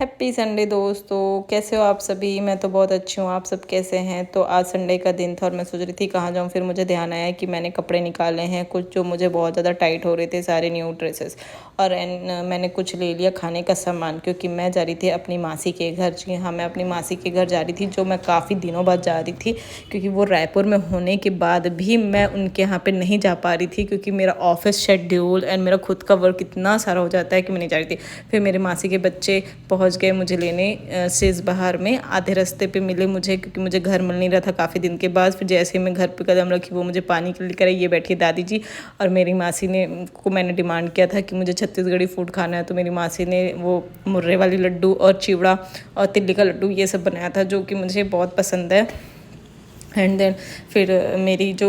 Happy Sunday दोस्तों, कैसे हो आप सभी। मैं तो बहुत अच्छी हूँ, आप सब कैसे हैं। तो आज संडे का दिन था और मैं सोच रही थी कहाँ जाऊँ। फिर मुझे ध्यान आया कि मैंने कपड़े निकाले हैं कुछ जो मुझे बहुत ज़्यादा टाइट हो रहे थे, सारे न्यू ड्रेसेस। और मैंने कुछ ले लिया खाने का सामान, क्योंकि मैं जा रही थी अपनी मासी के घर। जी हाँ, मैं अपनी मासी के घर जा रही थी, जो मैं काफ़ी दिनों बाद जा रही थी, क्योंकि वो रायपुर में होने के बाद भी मैं उनके यहाँ पे नहीं जा पा रही थी, क्योंकि मेरा ऑफिस शेड्यूल एंड मेरा खुद का वर्क इतना सारा हो जाता है कि मैं नहीं जा रही थी। फिर मेरे मासी के बच्चे पहुँच गए मुझे लेने सेज बहार में। आधे रास्ते पे मिले मुझे, क्योंकि मुझे घर मिल नहीं रहा था काफ़ी दिन के बाद। फिर जैसे ही मैं घर पे कदम रखी, वो मुझे पानी के लिए करे, ये बैठिए दादी जी। और मेरी मासी ने को मैंने डिमांड किया था कि मुझे छत्तीसगढ़ी फूड खाना है, तो मेरी मासी ने वो मुर्रे वाली लड्डू और चिवड़ा और तिल्ली का लड्डू ये सब बनाया था, जो कि मुझे बहुत पसंद है। एंड देन फिर मेरी जो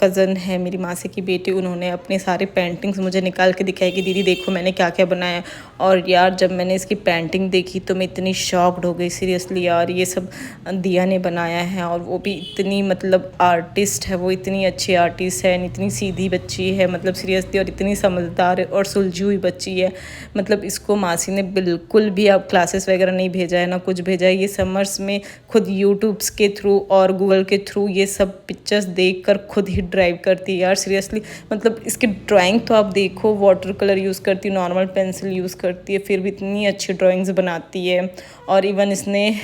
कज़न है, मेरी मासी की बेटी, उन्होंने अपने सारे पेंटिंग्स मुझे निकाल के दिखाई कि दीदी देखो मैंने क्या क्या बनाया। और यार जब मैंने इसकी पेंटिंग देखी तो मैं इतनी शॉक्ड हो गई, सीरियसली यार। ये सब दिया ने बनाया है, और वो भी इतनी मतलब आर्टिस्ट है, वो इतनी अच्छी आर्टिस्ट है, इतनी सीधी बच्ची है, मतलब सीरियसली, और इतनी समझदार और सुलझी हुई बच्ची है। मतलब इसको मासी ने बिल्कुल भी अब क्लासेस वगैरह नहीं भेजा है, ना कुछ भेजा है। ये समर्स में खुद यूट्यूब्स के थ्रू और गूगल के थ्रू ये सब पिक्चर्स देखकर खुद ही ड्राइव करती है यार, सीरियसली। मतलब इसकी ड्राइंग तो आप देखो, वाटर कलर यूज़ करती है, नॉर्मल पेंसिल यूज़ करती है, फिर भी इतनी अच्छी ड्राइंग्स बनाती है। और इवन इसने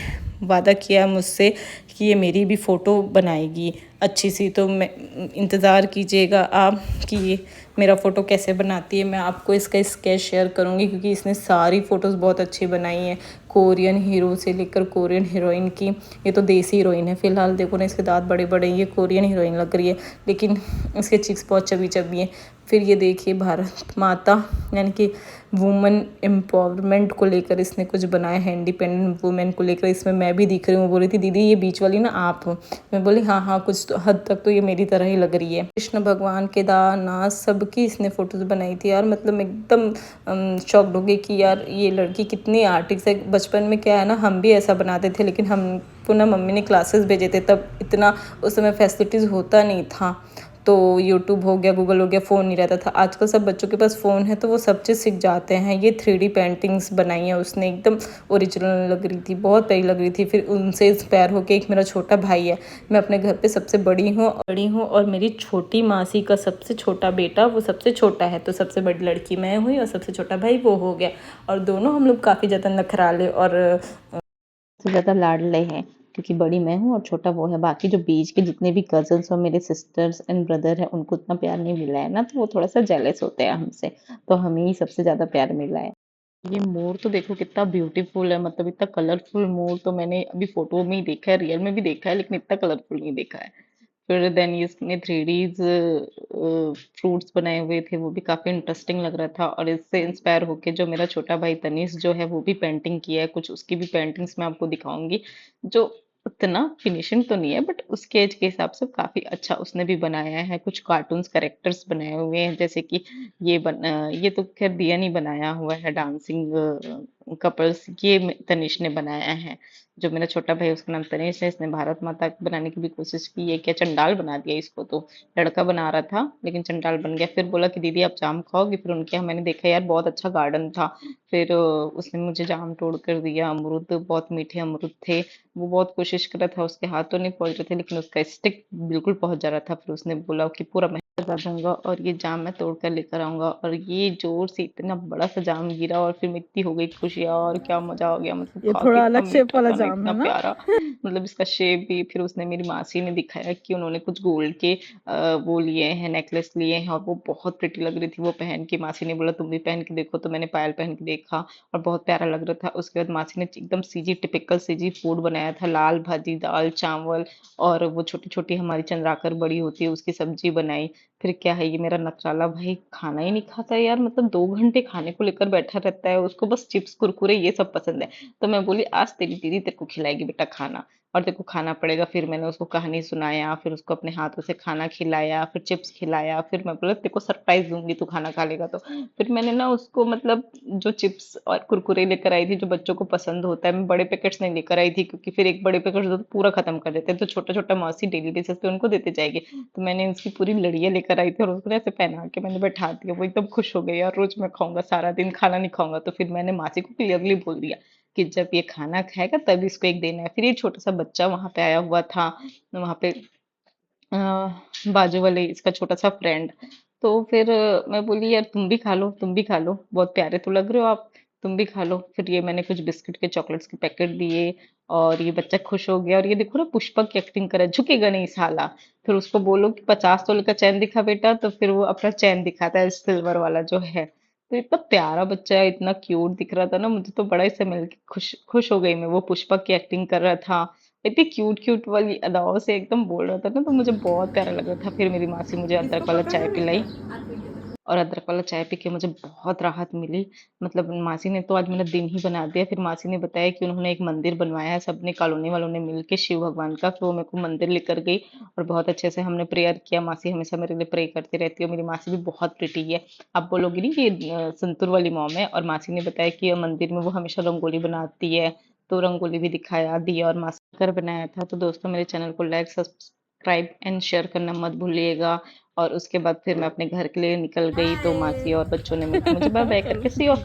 वादा किया मुझसे कि ये मेरी भी फ़ोटो बनाएगी अच्छी सी। तो मैं इंतज़ार कीजिएगा आप कि ये मेरा फ़ोटो कैसे बनाती है। मैं आपको इसका स्केच शेयर करूँगी, क्योंकि इसने सारी फ़ोटोज़ बहुत अच्छी बनाई हैं, कोरियन हीरो से लेकर कोरियन हीरोइन की। ये तो देसी हीरोइन है फ़िलहाल, देखो ना इसके दांत बड़े बड़े, ये कोरियन हीरोइन लग रही है, लेकिन इसके चिक्स बहुत चबी चबी हैं। फिर ये देखिए भारत माता यानी कि वुमेन एम्पावरमेंट को लेकर इसने कुछ बनाया है, इंडिपेंडेंट वुमेन को लेकर। इसमें मैं भी दिख रही हूँ। बोल रही थी दीदी ये बीच वाली ना आप हो। मैं बोली हाँ हाँ, कुछ तो हद तक तो ये मेरी तरह ही लग रही है। कृष्ण भगवान, केदारनाथ, सबकी इसने फ़ोटोज़ बनाई थी यार। मतलब मैं एकदम शॉक्ड हो गई कि यार ये लड़की कितनी आर्टिस्ट है। बचपन में क्या है ना, हम भी ऐसा बनाते थे, लेकिन हमको ना मम्मी ने क्लासेस भेजे थे, तब इतना उस समय फैसिलिटीज़ होता नहीं था। तो यूट्यूब हो गया, गूगल हो गया, फ़ोन नहीं रहता था। आजकल सब बच्चों के पास फ़ोन है, तो वो सब चीज़ सीख जाते हैं। ये 3D पेंटिंग्स बनाई है उसने, एकदम ओरिजिनल लग रही थी, बहुत प्यारी लग रही थी। फिर उनसे इंस्पायर होकर एक मेरा छोटा भाई है, मैं अपने घर पे सबसे बड़ी हूँ और मेरी छोटी मासी का सबसे छोटा बेटा वो सबसे छोटा है, तो सबसे बड़ी लड़की मैं हुई और सबसे छोटा भाई वो हो गया। और दोनों हम लोग काफ़ी ज़्यादा नखराले और सबसे ज़्यादा लाडले हैं, क्योंकि बड़ी मैं हूँ और छोटा वो है। बाकी जो बीच के जितने भी कजन्स और मेरे सिस्टर्स एंड ब्रदर हैं, उनको उतना प्यार नहीं मिला है ना, तो वो थोड़ा सा जेलस होते हैं हमसे। तो हमें ही सबसे ज़्यादा प्यार मिला है। ये मोर तो देखो कितना ब्यूटीफुल है, मतलब इतना कलरफुल मोर तो मैंने अभी फोटो में ही देखा है, रियल में भी देखा है, लेकिन इतना कलरफुल नहीं देखा है। फिर देन इसने 3Ds फ्रूट्स बनाए हुए थे, वो भी काफी इंटरेस्टिंग लग रहा था। और इससे इंस्पायर होके जो मेरा छोटा भाई तनीष जो है, वो भी पेंटिंग किया है कुछ। उसकी भी पेंटिंग्स मैं आपको दिखाऊंगी, जो उतना फिनिशिंग तो नहीं है, बट उसके एज के हिसाब से काफी अच्छा उसने भी बनाया है। कुछ कार्टून्स कैरेक्टर्स बनाए हुए हैं, जैसे कि ये तो खैर दिया नहीं बनाया हुआ है, डांसिंग कपल्स ये तनिष ने बनाया है। जो मेरा छोटा भाई उसका नाम तनिष है, इसने भारत माता बनाने की भी कोशिश की है। क्या चंडाल बना दिया इसको, तो लड़का बना रहा था लेकिन चंडाल बन गया। फिर बोला कि दीदी आप जाम खाओगी, फिर उनके यहाँ मैंने देखा यार बहुत अच्छा गार्डन था। फिर उसने मुझे जाम तोड़ कर दिया, अमरूद बहुत मीठे अमरूद थे। वो बहुत कोशिश कर रहा था, उसके हाथ तो नहीं पहुंच रहे थे, लेकिन उसका स्टिक बिल्कुल पहुंच जा रहा था। फिर उसने बोला कि पूरा मैं लगा दूंगा और ये जाम मैं तोड़ कर लेकर आऊंगा। और ये जोर से इतना बड़ा सा जाम गिरा, और फिर मैं इतनी हो गई खुश, यार क्या मजा आ गया, मतलब ये खा के थोड़ा इतना अलग शेप मीठा वाला था ना, जाम इतना है ना। प्यारा। मतलब इसका शेप भी। फिर उसने, मेरी मासी ने दिखाया कि उन्होंने कुछ गोल्ड के वो लिए हैं, नेकलेस लिए हैं, और वो बहुत प्रिटी लग रही थी वो पहन के। मासी ने बोला तुम भी पहन के देखो, तो मैंने पायल पहन के देखा और बहुत प्यारा लग रहा था। उसके बाद मासी ने एकदम सीजी टिपिकल सीजी फूड बनाया था, लाल भाजी, दाल चावल, और वो छोटी छोटी हमारी चंद्राकर बड़ी होती है उसकी सब्जी बनाई। फिर क्या है, ये मेरा नखराला भाई खाना ही नहीं खाता यार, मतलब 2 घंटे खाने को लेकर बैठा रहता है, उसको बस चिप्स कुरकुरे ये सब पसंद है। तो मैं बोली आज तेरी दीदी तेरे को खिलाएगी बेटा खाना, और तेरे को खाना पड़ेगा। फिर मैंने उसको कहानी सुनाया, फिर उसको अपने हाथों से खाना खिलाया, फिर चिप्स खिलाया। फिर मैं बोला तेरे को सरप्राइज दूंगी तू खाना खा लेगा तो। फिर मैंने ना उसको मतलब जो चिप्स और कुरकुरे लेकर आई थी जो बच्चों को पसंद होता है, मैं बड़े पैकेट्स नहीं लेकर आई थी, क्योंकि फिर एक बड़े पैकेट तो पूरा खत्म कर देते हैं, तो छोटा छोटा मौसी डेली बेसिस पे उनको देते जाएगी। तो मैंने उसकी पूरी लड़ियाँ लेकर आई थी और उसको ना ऐसे पहना के मैंने बैठा दिया। वो एकदम खुश हो गई, यार रोज मैं खाऊंगा, सारा दिन खाना नहीं खाऊंगा। तो फिर मैंने मासी को क्लियरली बोल दिया कि जब ये खाना खाएगा तब इसको एक देना है। फिर ये छोटा सा बच्चा वहां पे आया हुआ था, वहां पे अ, बाजू वाले इसका छोटा सा फ्रेंड। तो फिर मैं बोली यार तुम भी खा लो, तुम भी खा लो, बहुत प्यारे तो लग रहे हो आप, तुम भी खा लो। फिर ये मैंने कुछ बिस्किट के चॉकलेट्स के पैकेट दिए और ये बच्चा खुश हो गया। और ये देखो ना पुष्पक की एक्टिंग करे, झुकेगा नहीं साला। फिर उसको बोलो कि 50 तोले का चैन दिखा बेटा, तो फिर वो अपना चैन दिखाता है सिल्वर वाला जो है। तो इतना प्यारा बच्चा है, इतना क्यूट दिख रहा था ना, मुझे तो बड़ा इससे मिल के खुश खुश हो गई मैं। वो पुष्पक की एक्टिंग कर रहा था, इतनी क्यूट क्यूट वाली अदाओं से एकदम बोल रहा था ना, तो मुझे बहुत प्यारा लग रहा था। फिर मेरी मासी मुझे इसको अदरक वाला पकड़ चाय लो, नहीं पिलाई, कर हाथ में दे दो। और अदरक वाला चाय पी के मुझे बहुत राहत मिली। मतलब मासी ने तो आज मेरा दिन ही बना दिया। फिर मासी ने बताया कि उन्होंने एक मंदिर बनवाया है, सबने कॉलोनी वालों ने मिलके शिव भगवान का, फिर वो मेरे को मंदिर लेकर गई और बहुत अच्छे से हमने प्रेयर किया। मासी हमेशा मेरे लिए प्रे करती रहती है। मेरी मासी भी बहुत प्रिटी है। आप बोलोगी नहीं कि संतूर वाली मॉम है। और मासी ने बताया कि मंदिर में वो हमेशा रंगोली बनाती है, तो रंगोली भी दिखाया, दिया और मासी कर बनाया था। तो दोस्तों मेरे चैनल को लाइक सब्सक्राइब एंड शेयर करना मत भूलिएगा। और उसके बाद फिर मैं अपने घर के लिए निकल गई, तो मासी और बच्चों ने मिलकर मुझे बाय बाय करके सी ऑफ